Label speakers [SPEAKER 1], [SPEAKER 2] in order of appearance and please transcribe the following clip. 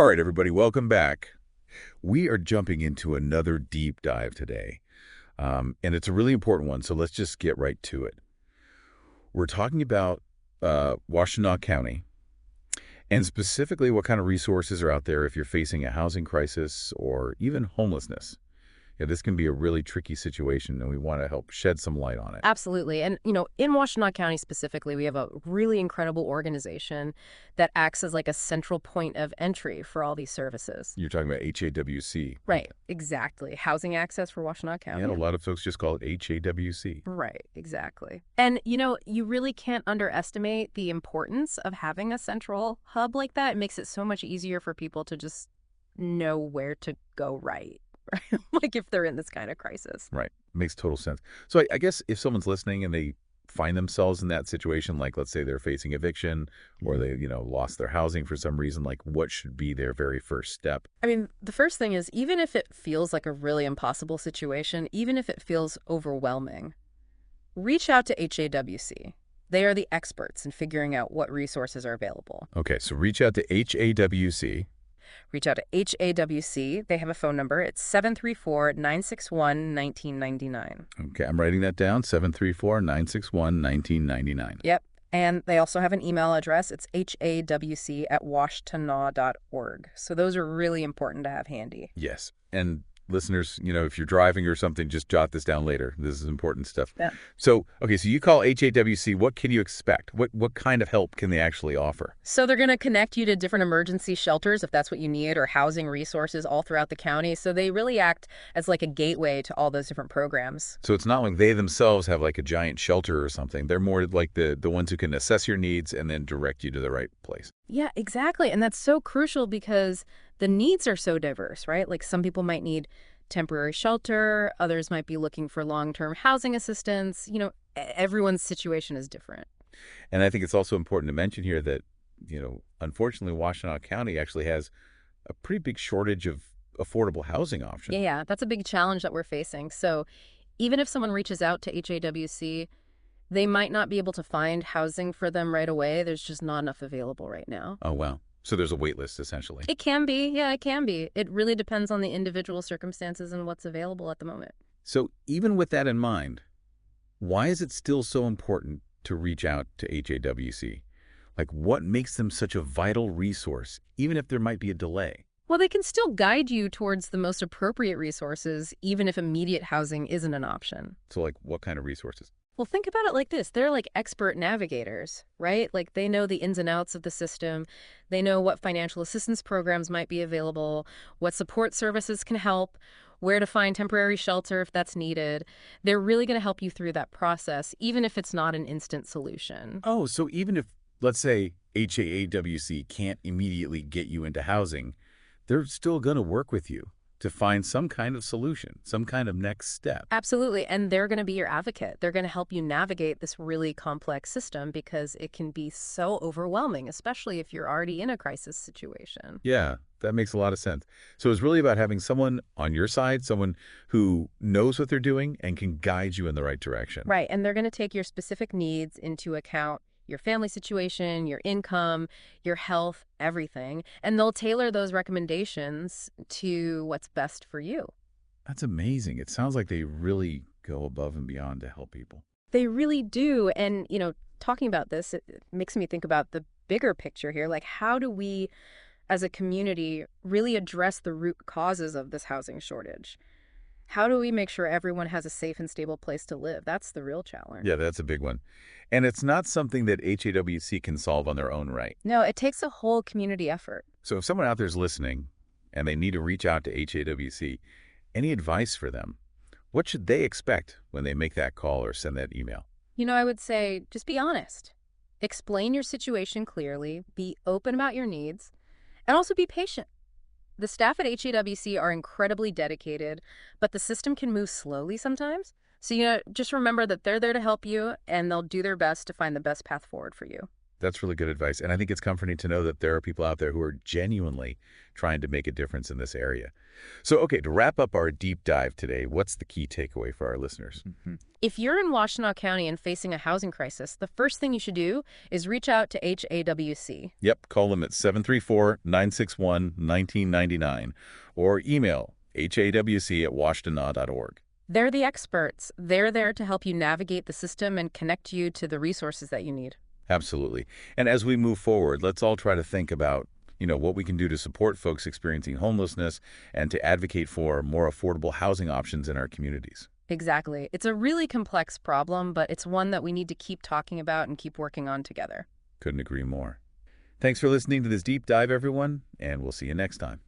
[SPEAKER 1] All right, everybody, welcome back. We are jumping into another deep dive today, and it's a really important one, so let's just get right to it. We're talking about Washtenaw County, and specifically what kind of resources are out there if you're facing a housing crisis or even homelessness. Yeah, this can be a really tricky situation, and we want to help shed some light on it.
[SPEAKER 2] Absolutely. And, in Washtenaw County specifically, we have a really incredible organization that acts as like a central point of entry for all these services.
[SPEAKER 1] You're talking about HAWC.
[SPEAKER 2] Right. Exactly. Housing access for Washtenaw
[SPEAKER 1] Yeah,
[SPEAKER 2] County.
[SPEAKER 1] a lot of folks just call it HAWC.
[SPEAKER 2] Right. Exactly. And, you really can't underestimate the importance of having a central hub like that. It makes it so much easier for people to just know where to go right. Like if they're in this kind of crisis.
[SPEAKER 1] Right. Makes total sense. So I guess if someone's listening and they find themselves in that situation, like let's say they're facing eviction or they, lost their housing for some reason, like what should be their very first step?
[SPEAKER 2] I mean, the first thing is, even if it feels like a really impossible situation, even if it feels overwhelming, reach out to HAWC. They are the experts in figuring out what resources are available.
[SPEAKER 1] Okay, so reach out to HAWC.
[SPEAKER 2] Reach out to HAWC. They have a phone number. It's 734-961-1999.
[SPEAKER 1] Okay, I'm writing that down, 734-961-1999.
[SPEAKER 2] Yep. And they also have an email address. It's hawc@washtenaw.org. So those are really important to have handy.
[SPEAKER 1] Yes, and listeners, if you're driving or something, just jot this down later. This is important stuff.
[SPEAKER 2] Yeah.
[SPEAKER 1] So, okay, so you call HAWC. What can you expect? What kind of help can they actually offer?
[SPEAKER 2] So they're going to connect you to different emergency shelters if that's what you need, or housing resources all throughout the county. So they really act as like a gateway to all those different programs.
[SPEAKER 1] So it's not like they themselves have like a giant shelter or something. They're more like the ones who can assess your needs and then direct you to the right place.
[SPEAKER 2] Yeah, exactly. And that's so crucial because the needs are so diverse, right? Like some people might need temporary shelter, others might be looking for long-term housing assistance. Everyone's situation is different.
[SPEAKER 1] And I think it's also important to mention here that, unfortunately, Washtenaw County actually has a pretty big shortage of affordable housing options.
[SPEAKER 2] Yeah, that's a big challenge that we're facing. So even if someone reaches out to HAWC, they might not be able to find housing for them right away. There's just not enough available right now.
[SPEAKER 1] Oh, wow. So there's a wait list, essentially.
[SPEAKER 2] It can be. Yeah, it can be. It really depends on the individual circumstances and what's available at the moment.
[SPEAKER 1] So even with that in mind, why is it still so important to reach out to HAWC? Like, what makes them such a vital resource, even if there might be a delay?
[SPEAKER 2] Well, they can still guide you towards the most appropriate resources, even if immediate housing isn't an option.
[SPEAKER 1] So, like, what kind of resources?
[SPEAKER 2] Well, think about it like this. They're like expert navigators, right? Like they know the ins and outs of the system. They know what financial assistance programs might be available, what support services can help, where to find temporary shelter if that's needed. They're really going to help you through that process, even if it's not an instant solution.
[SPEAKER 1] Oh, so even if, let's say, HAWC can't immediately get you into housing, they're still going to work with you to find some kind of solution, some kind of next step.
[SPEAKER 2] Absolutely. And they're going to be your advocate. They're going to help you navigate this really complex system because it can be so overwhelming, especially if you're already in a crisis situation.
[SPEAKER 1] Yeah, that makes a lot of sense. So it's really about having someone on your side, someone who knows what they're doing and can guide you in the right direction.
[SPEAKER 2] Right. And they're going to take your specific needs into account, your family situation, your income, your health, everything. And they'll tailor those recommendations to what's best for you.
[SPEAKER 1] That's amazing. It sounds like they really go above and beyond to help people.
[SPEAKER 2] They really do. And, talking about this, it makes me think about the bigger picture here. Like, how do we, as a community, really address the root causes of this housing shortage? How do we make sure everyone has a safe and stable place to live? That's the real challenge.
[SPEAKER 1] Yeah, that's a big one. And it's not something that HAWC can solve on their own right.
[SPEAKER 2] No, it takes a whole community effort.
[SPEAKER 1] So if someone out there is listening and they need to reach out to HAWC, any advice for them? What should they expect when they make that call or send that email?
[SPEAKER 2] I would say just be honest. Explain your situation clearly, be open about your needs, and also be patient. The staff at HAWC are incredibly dedicated, but the system can move slowly sometimes. So, just remember that they're there to help you, and they'll do their best to find the best path forward for you.
[SPEAKER 1] That's really good advice. And I think it's comforting to know that there are people out there who are genuinely trying to make a difference in this area. So, okay, to wrap up our deep dive today, what's the key takeaway for our listeners?
[SPEAKER 2] If you're in Washtenaw County and facing a housing crisis, the first thing you should do is reach out to HAWC.
[SPEAKER 1] Yep, call them at 734-961-1999 or email hawc@washtenaw.org.
[SPEAKER 2] They're the experts. They're there to help you navigate the system and connect you to the resources that you need.
[SPEAKER 1] Absolutely. And as we move forward, let's all try to think about, what we can do to support folks experiencing homelessness and to advocate for more affordable housing options in our communities.
[SPEAKER 2] Exactly. It's a really complex problem, but it's one that we need to keep talking about and keep working on together.
[SPEAKER 1] Couldn't agree more. Thanks for listening to this deep dive, everyone, and we'll see you next time.